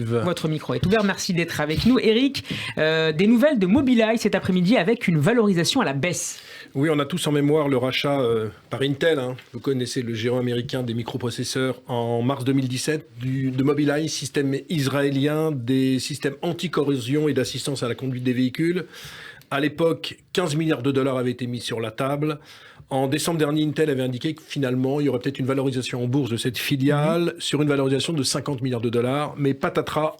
Yves. Votre micro est ouvert, merci d'être avec nous. Eric, des nouvelles de Mobileye cet après-midi avec une valorisation à la baisse. Oui, on a tous en mémoire le rachat par Intel. Vous connaissez le géant américain des microprocesseurs en mars 2017 de Mobileye, système israélien des systèmes anti-corrosion et d'assistance à la conduite des véhicules. À l'époque, 15 milliards de dollars avaient été mis sur la table. En décembre dernier, Intel avait indiqué que finalement, il y aurait peut-être une valorisation en bourse de cette filiale sur une valorisation de 50 milliards de dollars. Mais patatras,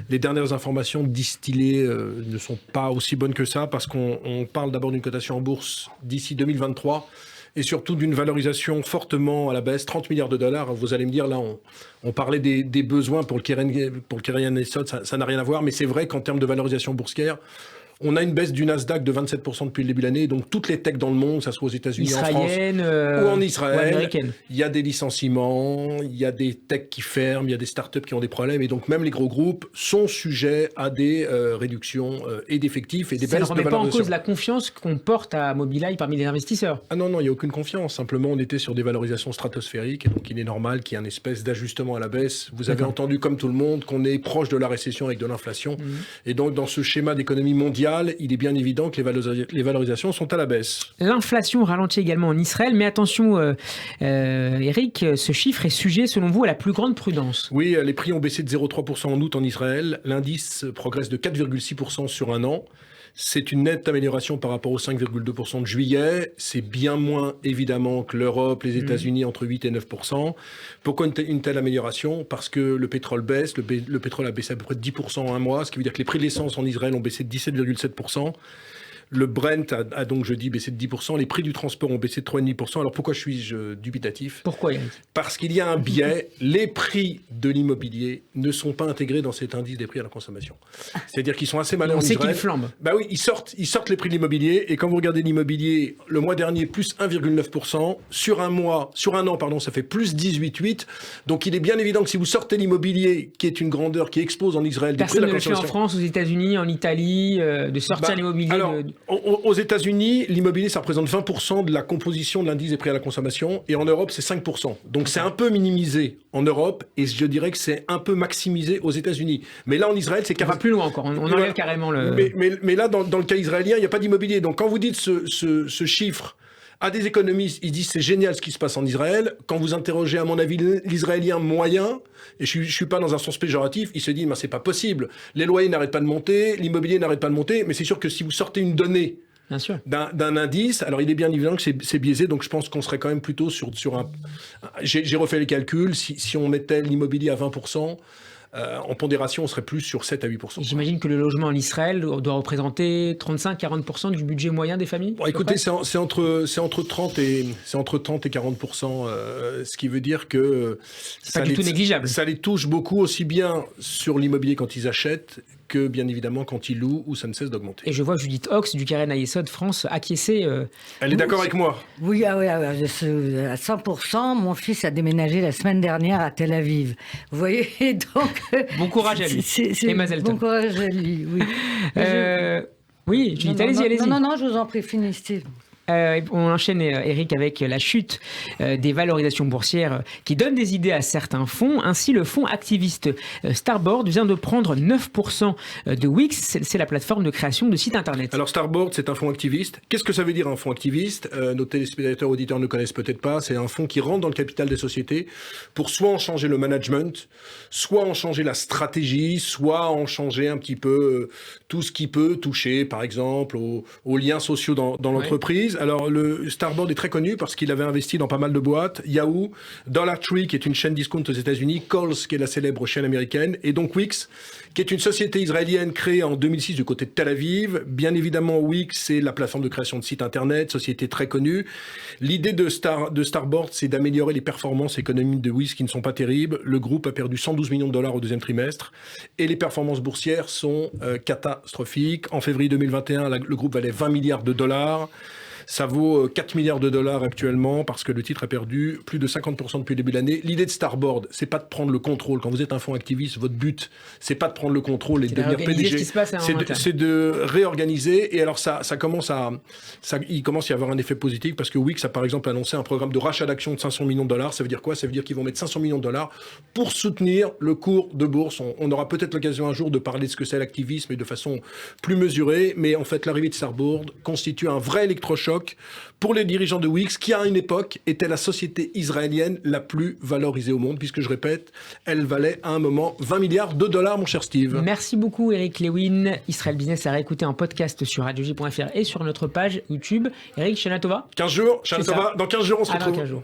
les dernières informations distillées ne sont pas aussi bonnes que ça parce qu'on parle d'abord d'une cotation en bourse d'ici 2023 et surtout d'une valorisation fortement à la baisse, 30 milliards de dollars. Vous allez me dire, là, on parlait des besoins pour le Keren Esod, ça n'a rien à voir, mais c'est vrai qu'en termes de valorisation boursière, on a une baisse du Nasdaq de 27% depuis le début de l'année. Donc, toutes les techs dans le monde, que ce soit aux États-Unis, en France ou en Israël, il y a des licenciements, il y a des techs qui ferment, il y a des startups qui ont des problèmes. Et donc, même les gros groupes sont sujets à des réductions et d'effectifs et des baisses de valorisation. Ça ne remet pas en cause la confiance qu'on porte à Mobileye parmi les investisseurs. Ah non, il n'y a aucune confiance. Simplement, on était sur des valorisations stratosphériques. Et donc, il est normal qu'il y ait une espèce d'ajustement à la baisse. Vous avez entendu, comme tout le monde, qu'on est proche de la récession avec de l'inflation. Et donc, dans ce schéma d'économie mondiale, il est bien évident que les valorisations sont à la baisse. L'inflation ralentit également en Israël, mais attention, Eric, ce chiffre est sujet, selon vous, à la plus grande prudence. Oui, les prix ont baissé de 0,3% en août en Israël. L'indice progresse de 4,6% sur un an. C'est une nette amélioration par rapport aux 5,2% de juillet. C'est bien moins, évidemment, que l'Europe, les États-Unis, entre 8 et 9%. Pourquoi une telle amélioration ? Parce que le pétrole baisse. Le pétrole a baissé à peu près de 10% en un mois, ce qui veut dire que les prix de l'essence en Israël ont baissé de 17,7%. Le Brent a donc, jeudi, baissé de 10%. Les prix du transport ont baissé de 3,5%. Alors, pourquoi suis-je dubitatif ? Pourquoi, Yannick ? Parce qu'il y a un biais. Les prix de l'immobilier ne sont pas intégrés dans cet indice des prix à la consommation. C'est-dire qu'ils sont assez malins en Israël. On sait qu'ils flambent. Bah oui, ils sortent les prix de l'immobilier. Et quand vous regardez l'immobilier, le mois dernier, plus 1,9%. Sur un an, ça fait plus 18,8%. Donc, il est bien évident que si vous sortez l'immobilier, qui est une grandeur qui explose en Israël, des prix de la consommation... Personne ne le fait en France, aux États-Unis, en Italie, de sortir l'immobilier... Aux États-Unis, l'immobilier, ça représente 20% de la composition de l'indice des prix à la consommation. Et en Europe, c'est 5%. Donc, c'est un peu minimisé en Europe. Et je dirais que c'est un peu maximisé aux États-Unis. Mais là, en Israël, c'est carrément... On va plus loin encore. On enlève carrément le... Mais là, dans le cas israélien, il n'y a pas d'immobilier. Donc, quand vous dites ce chiffre... À des économistes, ils disent c'est génial ce qui se passe en Israël. Quand vous interrogez, à mon avis, l'Israélien moyen, et je suis pas dans un sens péjoratif, il se dit c'est pas possible. Les loyers n'arrêtent pas de monter, l'immobilier n'arrête pas de monter, mais c'est sûr que si vous sortez une donnée d'un indice, alors il est bien évident que c'est biaisé, donc je pense qu'on serait quand même plutôt sur un... J'ai refait les calculs, si on mettait l'immobilier à 20%, en pondération, on serait plus sur 7 à 8%. J'imagine que le logement en Israël doit représenter 35-40% du budget moyen des familles. Bon, écoutez, c'est entre 30 et 40%, ce qui veut dire que c'est pas du tout négligeable. Ça les touche beaucoup, aussi bien sur l'immobilier quand ils achètent que bien évidemment quand ils louent, où ça ne cesse d'augmenter. Et je vois Judith Ox du Keren Ayesod France acquiescer. Elle est d'accord avec moi. Oui, à 100%. Mon fils a déménagé la semaine dernière à Tel Aviv. Vous voyez, donc... Bon courage à lui. Et Mazelton. Bon courage à lui, oui. Oui, Judith, allez-y. Non, je vous en prie, finissez. On enchaîne, Eric, avec la chute des valorisations boursières qui donne des idées à certains fonds. Ainsi, le fonds activiste Starboard vient de prendre 9% de Wix. C'est la plateforme de création de sites internet. Alors Starboard, c'est un fonds activiste. Qu'est-ce que ça veut dire un fonds activiste ? Nos téléspectateurs auditeurs ne connaissent peut-être pas. C'est un fonds qui rentre dans le capital des sociétés pour soit en changer le management, soit en changer la stratégie, soit en changer un petit peu tout ce qui peut toucher, par exemple, aux liens sociaux dans l'entreprise. Alors, le Starboard est très connu parce qu'il avait investi dans pas mal de boîtes. Yahoo, Dollar Tree, qui est une chaîne discount aux États-Unis, Kohl's, qui est la célèbre chaîne américaine, et donc Wix, qui est une société israélienne créée en 2006 du côté de Tel Aviv. Bien évidemment, Wix, c'est la plateforme de création de sites internet, société très connue. L'idée de Starboard, c'est d'améliorer les performances économiques de Wix qui ne sont pas terribles. Le groupe a perdu 112 millions de dollars au deuxième trimestre et les performances boursières sont catastrophiques. En février 2021, le groupe valait 20 milliards de dollars. Ça vaut 4 milliards de dollars actuellement parce que le titre a perdu plus de 50% depuis le début de l'année. L'idée de Starboard, c'est pas de prendre le contrôle. Quand vous êtes un fonds activiste, votre but, c'est pas de prendre le contrôle et de devenir PDG. C'est de réorganiser. Et alors il commence à y avoir un effet positif parce que Wix a par exemple annoncé un programme de rachat d'actions de 500 millions de dollars. Ça veut dire quoi? Ça veut dire qu'ils vont mettre 500 millions de dollars pour soutenir le cours de bourse. On aura peut-être l'occasion un jour de parler de ce que c'est l'activisme et de façon plus mesurée. Mais en fait, l'arrivée de Starboard constitue un vrai électrochoc pour les dirigeants de Wix, qui à une époque était la société israélienne la plus valorisée au monde, puisque je répète, elle valait à un moment 20 milliards de dollars, mon cher Steve. Merci beaucoup Eric Lewin. Israël Business à réécouter en podcast sur radioj.fr et sur notre page YouTube. Eric, Shana Tova. 15 jours, Shana Tova. Dans 15 jours, on se retrouve. Dans 15 jours.